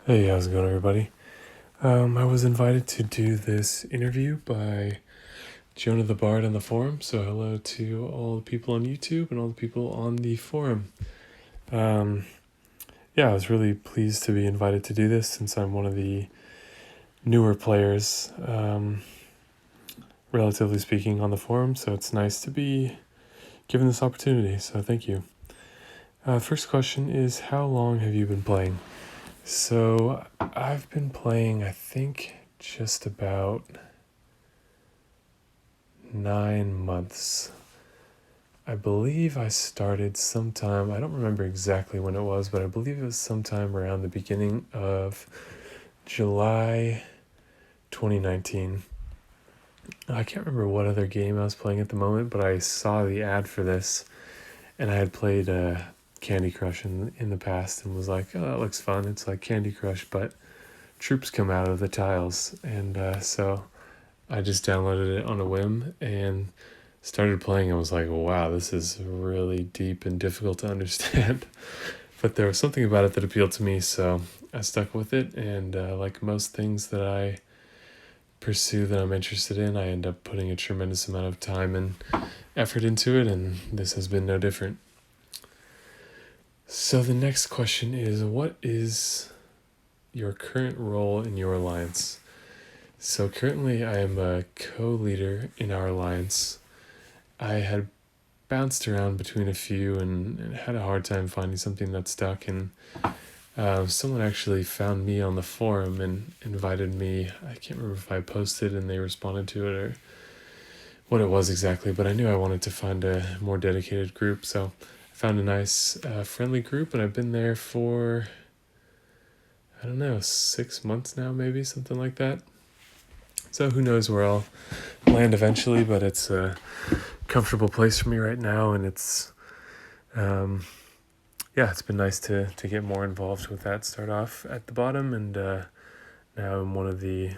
Hey, how's it going, everybody? I was invited to do this interview by Jonah the Bard on the forum, so hello to all the people on YouTube and all the people on the forum. Yeah, I was really pleased to be invited to do this since I'm one of the newer players, relatively speaking, on the forum, so it's nice to be given this opportunity, so thank you. First question is, how long have you been playing? So, I've been playing, I think, just about 9 months. I believe I started sometime, I don't remember exactly when it was, but I believe it was sometime around the beginning of July 2019. I can't remember what other game I was playing at the moment, but I saw the ad for this, and I had played Candy Crush in the past and was like, oh, that looks fun. It's like Candy Crush, but troops come out of the tiles. And so I just downloaded it on a whim and started playing. I was like, wow, this is really deep and difficult to understand. But there was something about it that appealed to me, so I stuck with it. And like most things that I pursue that I'm interested in, I end up putting a tremendous amount of time and effort into it, and this has been no different. So the next question is, what is your current role in your alliance? So currently I am a co-leader in our alliance. I had bounced around between a few and had a hard time finding something that stuck, and someone actually found me on the forum and invited me. I can't remember if I posted and they responded to it or what it was exactly, but I knew I wanted to find a more dedicated group, so I found a nice friendly group, and I've been there for, I don't know, 6 months now, maybe, something like that. So who knows where I'll land eventually, but it's a comfortable place for me right now, and it's it's been nice to get more involved with that. Start off at the bottom, and now I'm one of the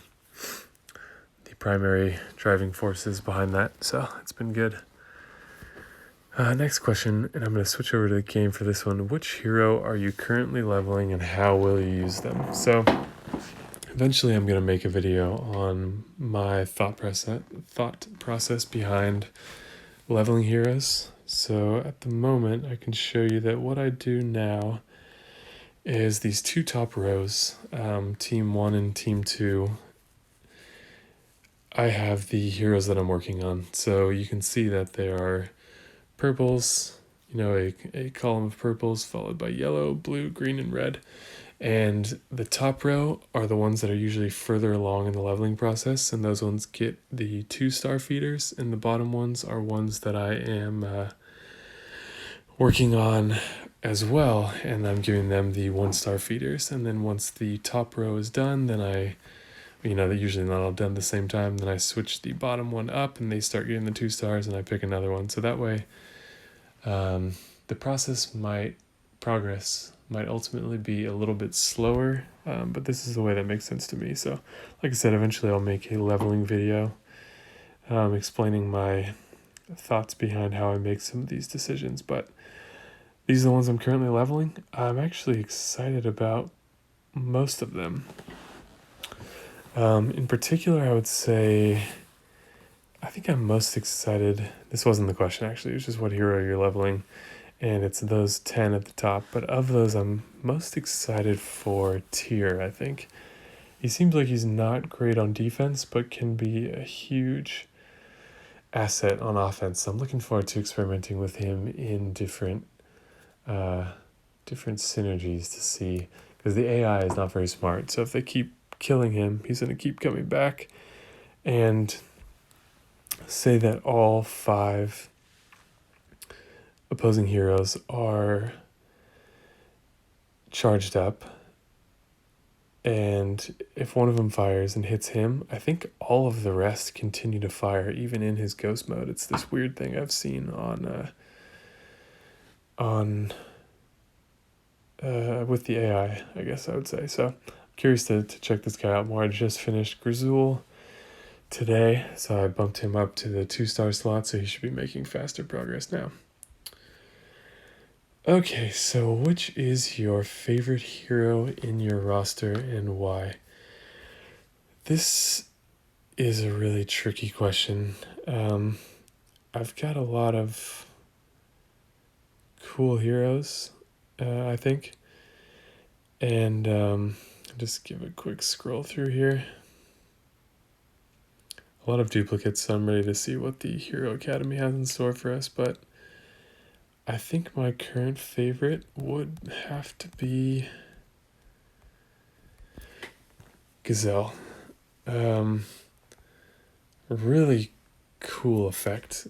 primary driving forces behind that, so it's been good. Next question, and I'm going to switch over to the game for this one. Which hero are you currently leveling, and how will you use them? So eventually I'm going to make a video on my thought process behind leveling heroes. So at the moment, I can show you that what I do now is these two top rows, Team 1 and Team 2. I have the heroes that I'm working on. So you can see that they are purples, a column of purples followed by yellow, blue, green, and red. And the top row are the ones that are usually further along in the leveling process, and those ones get the 2-star feeders, and the bottom ones are ones that I am working on as well, and I'm giving them the 1-star feeders. And then once the top row is done, then they're usually not all done at the same time, then I switch the bottom one up and they start getting the 2 stars, and I pick another one. So that way the progress might ultimately be a little bit slower, but this is the way that makes sense to me. So like I said, eventually I'll make a leveling video explaining my thoughts behind how I make some of these decisions, but these are the ones I'm currently leveling. I'm actually excited about most of them. In particular, I would say I think I'm most excited. This wasn't the question, actually. It was just what hero you're leveling, and it's those 10 at the top. But of those, I'm most excited for Tyr, I think. He seems like he's not great on defense, but can be a huge asset on offense. So I'm looking forward to experimenting with him in different synergies to see, because the AI is not very smart. So if they keep killing him, he's going to keep coming back. And say that all 5 opposing heroes are charged up, and if one of them fires and hits him, I think all of the rest continue to fire even in his ghost mode. It's this weird thing I've seen on with the AI, I guess I would say. So I'm curious to check this guy out more. I just finished Grizul today, so I bumped him up to the 2-star slot, so he should be making faster progress now. Okay, so which is your favorite hero in your roster and why? This is a really tricky question. I've got a lot of cool heroes, I think. And just give a quick scroll through here. A lot of duplicates, so I'm ready to see what the Hero Academy has in store for us. But I think my current favorite would have to be Gazelle. Really cool effect.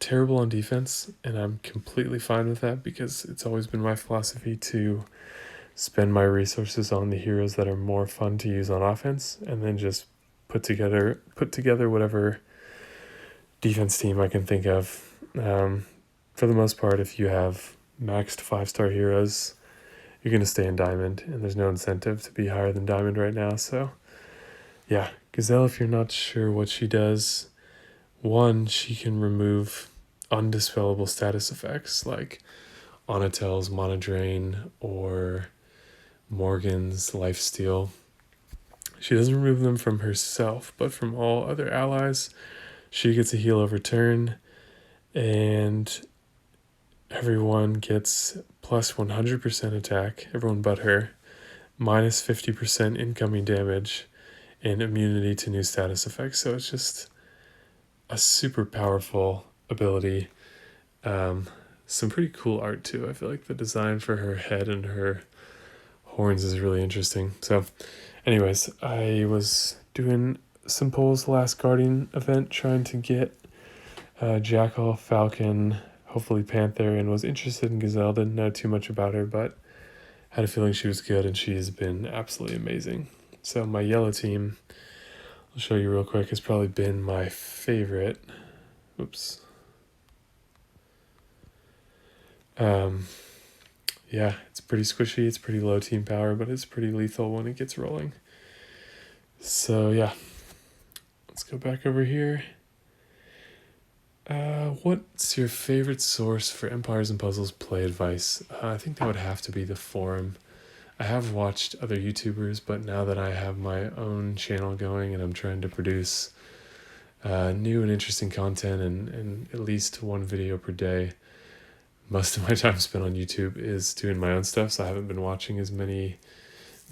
Terrible on defense, and I'm completely fine with that because it's always been my philosophy to spend my resources on the heroes that are more fun to use on offense, and then just put together whatever defense team I can think of. For the most part, if you have maxed 5-star heroes, you're going to stay in Diamond, and there's no incentive to be higher than Diamond right now. So, yeah, Gazelle, if you're not sure what she does, one, she can remove undispellable status effects like Onatel's Mana Drain or Morgan's Lifesteal. She doesn't remove them from herself, but from all other allies. She gets a heal over turn, and everyone gets plus 100% attack, everyone but her, minus 50% incoming damage, and immunity to new status effects. So it's just a super powerful ability. Some pretty cool art too. I feel like the design for her head and her horns is really interesting. So, anyways, I was doing some polls last Guardian event trying to get Jackal, Falcon, hopefully Panther, and was interested in Gazelle. Didn't know too much about her, but had a feeling she was good, and she's been absolutely amazing. So my yellow team, I'll show you real quick, has probably been my favorite. Oops. Yeah, it's pretty squishy, it's pretty low team power, but it's pretty lethal when it gets rolling. So yeah, let's go back over here. What's your favorite source for Empires and Puzzles play advice? I think that would have to be the forum. I have watched other YouTubers, but now that I have my own channel going and I'm trying to produce new and interesting content and at least one video per day, most of my time spent on YouTube is doing my own stuff, so I haven't been watching as many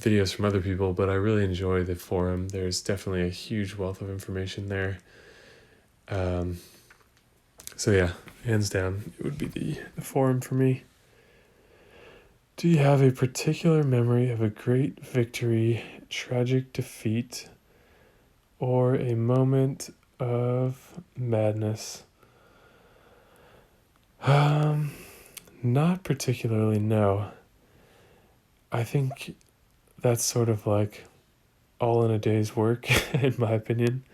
videos from other people, but I really enjoy the forum. There's definitely a huge wealth of information there. So yeah, hands down, it would be the forum for me. Do you have a particular memory of a great victory, tragic defeat, or a moment of madness? Not particularly, no. I think that's sort of like all in a day's work, in my opinion.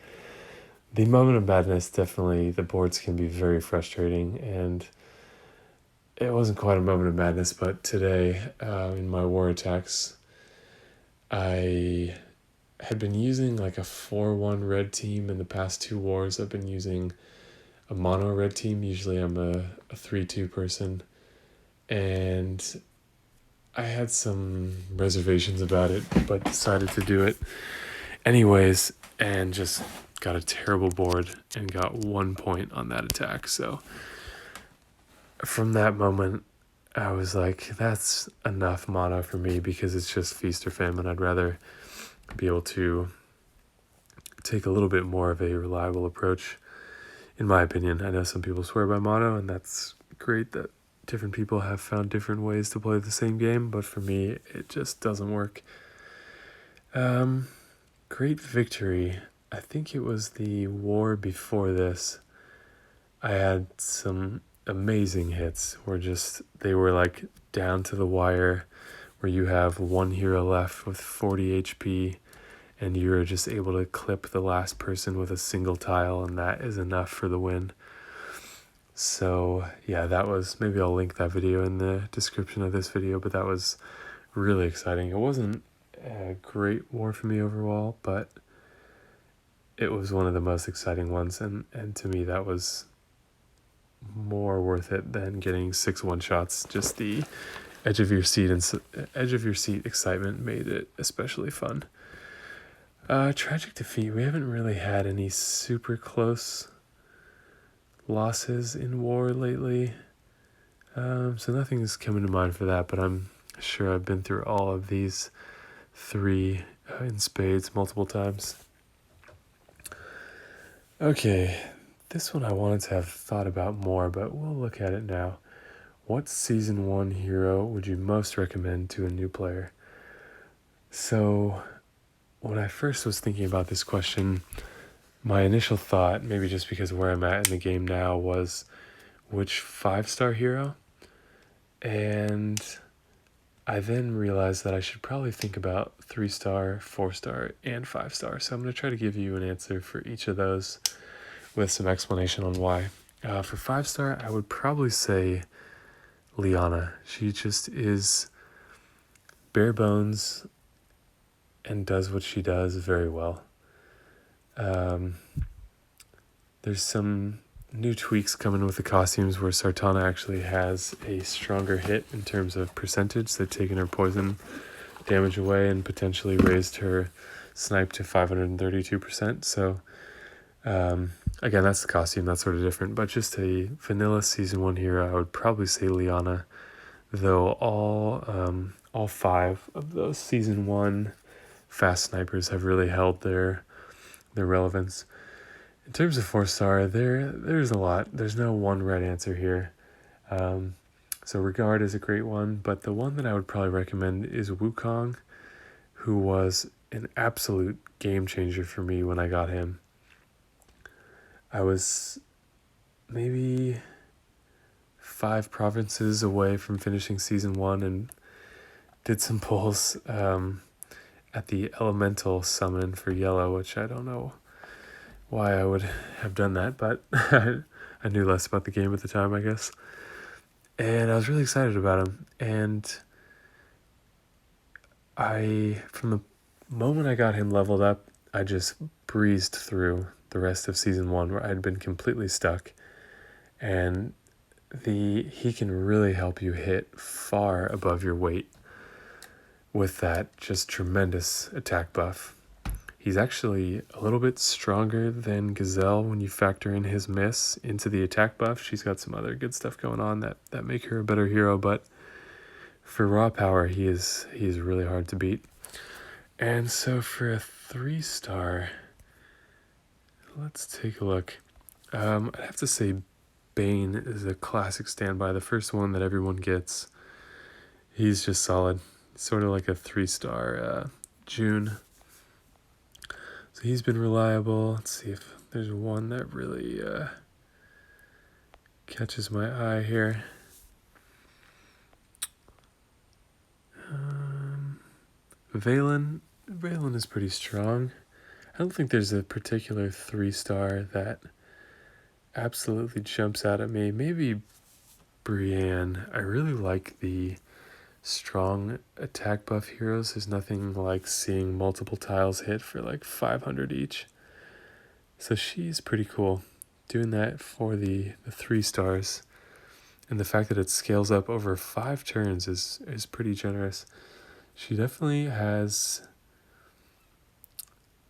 The moment of madness, definitely, the boards can be very frustrating, and it wasn't quite a moment of madness, but today, in my war attacks, I had been using like a 4-1 red team in the past 2 wars. I've been using a mono red team. Usually I'm a 3-2 person, and I had some reservations about it, but decided to do it anyways, and just got a terrible board and got 1 point on that attack. So from that moment, I was like, that's enough mana for me because it's just feast or famine. I'd rather be able to take a little bit more of a reliable approach, in my opinion. I know some people swear by mono, and that's great that different people have found different ways to play the same game, but for me, it just doesn't work. Great victory. I think it was the war before this. I had some amazing hits where they were like down to the wire, where you have one hero left with 40 HP and you're just able to clip the last person with a single tile, and that is enough for the win. So yeah, maybe I'll link that video in the description of this video, but that was really exciting. It wasn't a great war for me overall, but it was one of the most exciting ones, and to me that was more worth it than getting 6 one-shots. Just the edge of your seat excitement made it especially fun. Tragic defeat. We haven't really had any super close losses in war lately. So nothing is coming to mind for that, but I'm sure I've been through all of these 3 in spades multiple times. Okay, this one I wanted to have thought about more, but we'll look at it now. What Season 1 hero would you most recommend to a new player? So, when I first was thinking about this question, my initial thought, maybe just because of where I'm at in the game now, was which 5-star hero? And I then realized that I should probably think about 3-star, 4-star, and 5-star. So I'm going to try to give you an answer for each of those with some explanation on why. For 5-star, I would probably say Liana. She just is bare bones and does what she does very well. There's some new tweaks coming with the costumes where Sartana actually has a stronger hit in terms of percentage. They've taken her poison damage away and potentially raised her snipe to 532%. So again, that's the costume, that's sort of different. But just a vanilla Season 1 hero, I would probably say Liana, though all 5 of those Season 1 fast snipers have really held their relevance. In terms of 4-star, there's a lot. There's no one right answer here. So Regard is a great one, but the one that I would probably recommend is Wukong, who was an absolute game changer for me when I got him. I was maybe 5 provinces away from finishing Season 1 and did some pulls at the Elemental summon for Yellow, which I don't know why I would have done that, but I knew less about the game at the time, I guess. And I was really excited about him. And from the moment I got him leveled up, I just breezed through the rest of Season 1 where I'd been completely stuck. And he can really help you hit far above your weight with that just tremendous attack buff. He's actually a little bit stronger than Gazelle when you factor in his miss into the attack buff. She's got some other good stuff going on that make her a better hero, but for raw power, he is really hard to beat. And so for a 3-star, let's take a look. I'd have to say Bane is a classic standby, the first one that everyone gets. He's just solid. Sort of like a 3-star June. So he's been reliable. Let's see if there's one that really catches my eye here. Valen is pretty strong. I don't think there's a particular 3-star that absolutely jumps out at me. Maybe Brienne. I really like the strong attack buff heroes. There's nothing like seeing multiple tiles hit for like 500 each. So she's pretty cool. Doing that for the 3-stars. And the fact that it scales up over 5 turns is pretty generous. She definitely has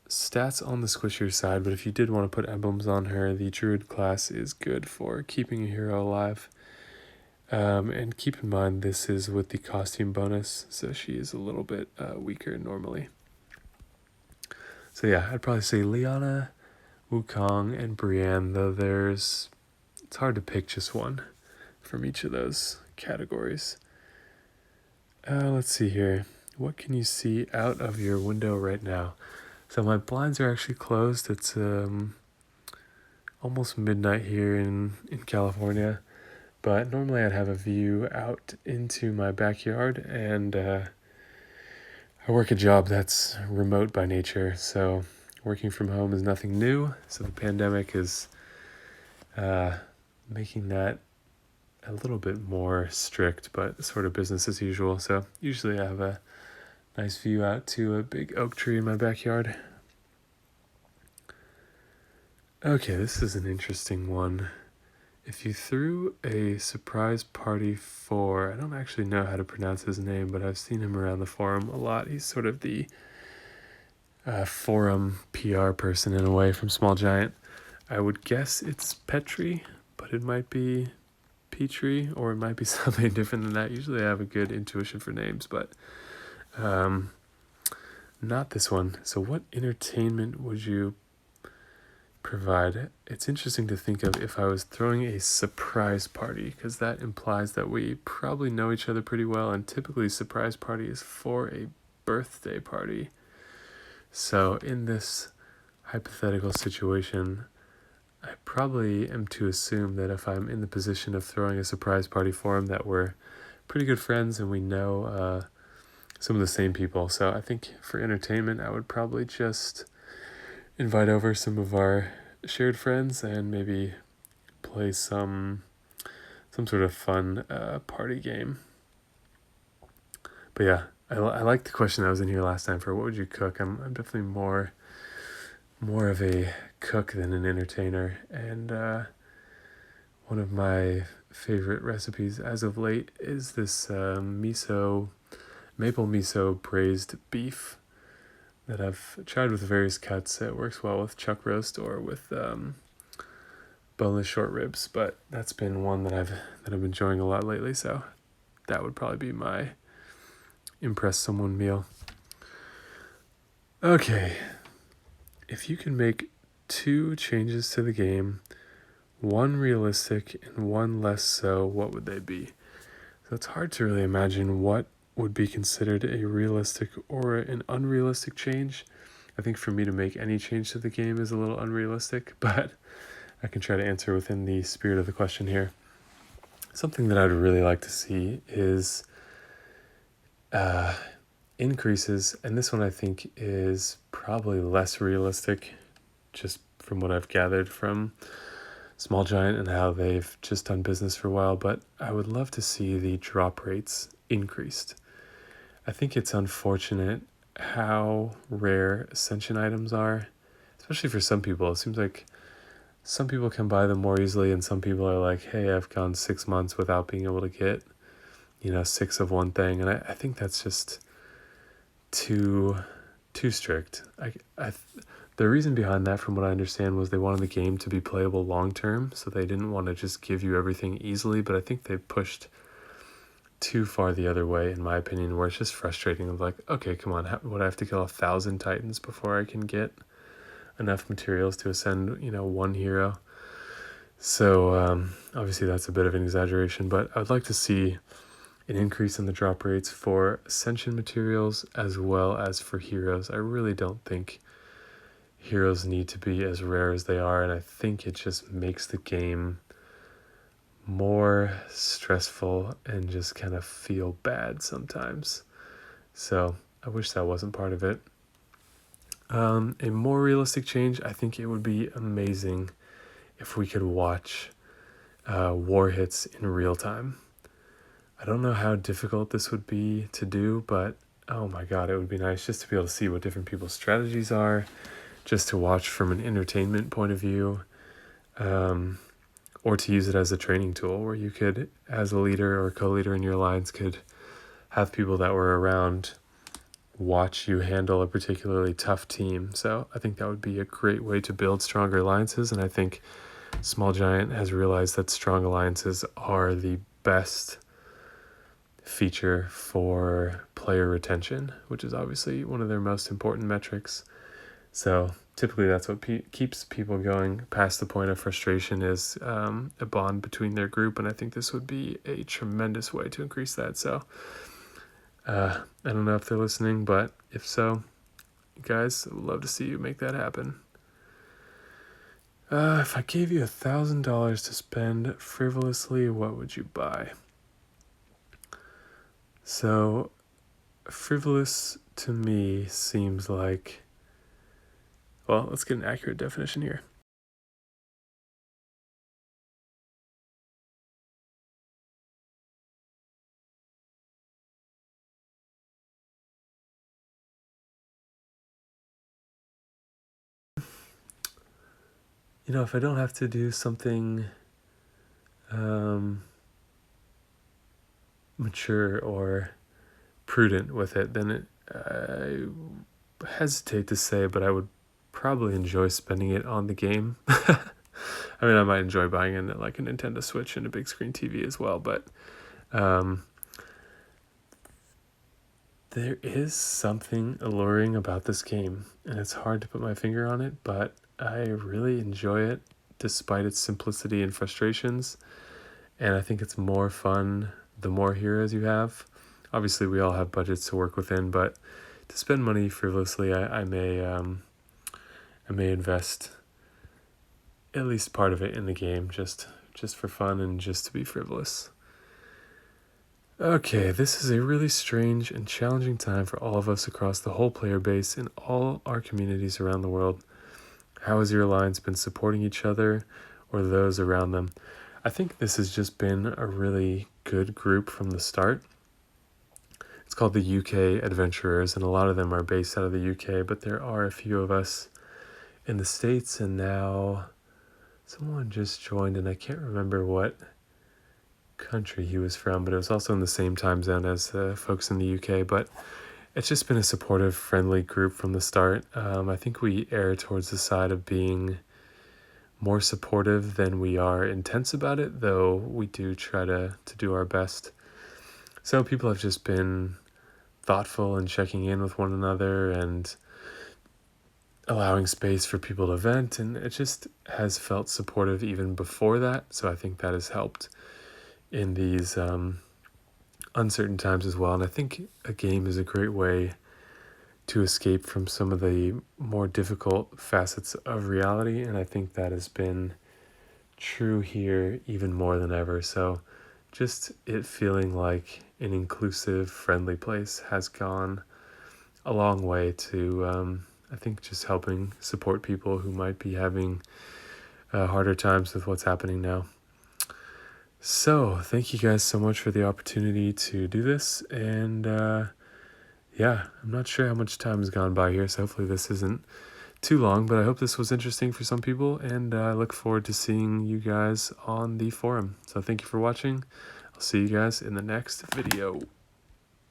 stats on the squishier side, but if you did want to put emblems on her, the Druid class is good for keeping a hero alive. And keep in mind, this is with the costume bonus, so she is a little bit weaker normally. So yeah, I'd probably say Liana, Wukong, and Brienne, though it's hard to pick just one from each of those categories. Let's see here. What can you see out of your window right now? So my blinds are actually closed. It's almost midnight here in California. But normally I'd have a view out into my backyard, and I work a job that's remote by nature, so working from home is nothing new. So the pandemic is making that a little bit more strict, but sort of business as usual. So usually I have a nice view out to a big oak tree in my backyard. Okay, this is an interesting one. If you threw a surprise party for, I don't actually know how to pronounce his name, but I've seen him around the forum a lot. He's sort of the forum PR person in a way from Small Giant. I would guess it's Petri, but it might be Petrie, or it might be something different than that. Usually I have a good intuition for names, but not this one. So what entertainment would you provide? It's interesting to think of if I was throwing a surprise party, because that implies that we probably know each other pretty well, and typically surprise party is for a birthday party. So in this hypothetical situation, I probably am to assume that if I'm in the position of throwing a surprise party for him, that we're pretty good friends and we know some of the same people. So I think for entertainment, I would probably just invite over some of our shared friends and maybe play some sort of fun party game. But yeah, I like the question that was in here last time for what would you cook. I'm definitely more of a cook than an entertainer, and one of my favorite recipes as of late is this maple miso braised beef that I've tried with various cuts. It works well with chuck roast or with boneless short ribs, but that's been one that I've been enjoying a lot lately. So that would probably be my impress someone meal. Okay, if you can make 2 changes to the game, one realistic and one less so, what would they be? So it's hard to really imagine what would be considered a realistic or an unrealistic change. I think for me to make any change to the game is a little unrealistic, but I can try to answer within the spirit of the question here. Something that I'd really like to see is increases, and this one I think is probably less realistic, just from what I've gathered from Small Giant and how they've just done business for a while, but I would love to see the drop rates increased. I think it's unfortunate how rare Ascension items are, especially for some people. It seems like some people can buy them more easily, and some people are like, hey, I've gone 6 months without being able to get, 6 of one thing, and I think that's just too strict. The reason behind that, from what I understand, was they wanted the game to be playable long term, so they didn't want to just give you everything easily, but I think they pushed too far the other way, in my opinion, where it's just frustrating of like, okay, come on, would I have to kill 1,000 titans before I can get enough materials to ascend, one hero? So obviously that's a bit of an exaggeration, but I would like to see an increase in the drop rates for Ascension materials as well as for heroes. I really don't think heroes need to be as rare as they are, and I think it just makes the game more stressful and just kind of feel bad sometimes. So I wish that wasn't part of it. A more realistic change, I think it would be amazing if we could watch war hits in real time. I don't know how difficult this would be to do, but oh my god, it would be nice just to be able to see what different people's strategies are, just to watch from an entertainment point of view, or to use it as a training tool where you could, as a leader or co-leader in your alliance, could have people that were around watch you handle a particularly tough team. So I think that would be a great way to build stronger alliances, and I think Small Giant has realized that strong alliances are the best feature for player retention, which is obviously one of their most important metrics. So typically that's what keeps people going past the point of frustration, is a bond between their group, and I think this would be a tremendous way to increase that. So I don't know if they're listening, but if so, guys, I would love to see you make that happen. If I gave you $1,000 to spend frivolously, what would you buy? So frivolous to me seems like, well, let's get an accurate definition here. If I don't have to do something mature or prudent with it, then I hesitate to say, but I would probably enjoy spending it on the game. I mean, I might enjoy buying in like a Nintendo Switch and a big screen TV as well, but there is something alluring about this game, and it's hard to put my finger on it, but I really enjoy it despite its simplicity and frustrations. And I think it's more fun the more heroes you have. Obviously, we all have budgets to work within, but to spend money frivolously, I may invest at least part of it in the game just for fun and just to be frivolous. Okay, this is a really strange and challenging time for all of us across the whole player base in all our communities around the world. How has your alliance been supporting each other or those around them? I think this has just been a really good group from the start. It's called the UK Adventurers, and a lot of them are based out of the UK, but there are a few of us in the States, and now someone just joined, and I can't remember what country he was from, but it was also in the same time zone as the folks in the UK. But it's just been a supportive, friendly group from the start. I think we err towards the side of being more supportive than we are intense about it, though we do try to do our best. So people have just been thoughtful and checking in with one another and allowing space for people to vent, and it just has felt supportive even before that. So I think that has helped in these uncertain times as well. And I think a game is a great way to escape from some of the more difficult facets of reality, and I think that has been true here even more than ever. So just it feeling like an inclusive, friendly place has gone a long way to I think just helping support people who might be having harder times with what's happening now. So thank you guys so much for the opportunity to do this, and yeah, I'm not sure how much time has gone by here, so hopefully this isn't too long, but I hope this was interesting for some people, and I look forward to seeing you guys on the forum. So thank you for watching. I'll see you guys in the next video.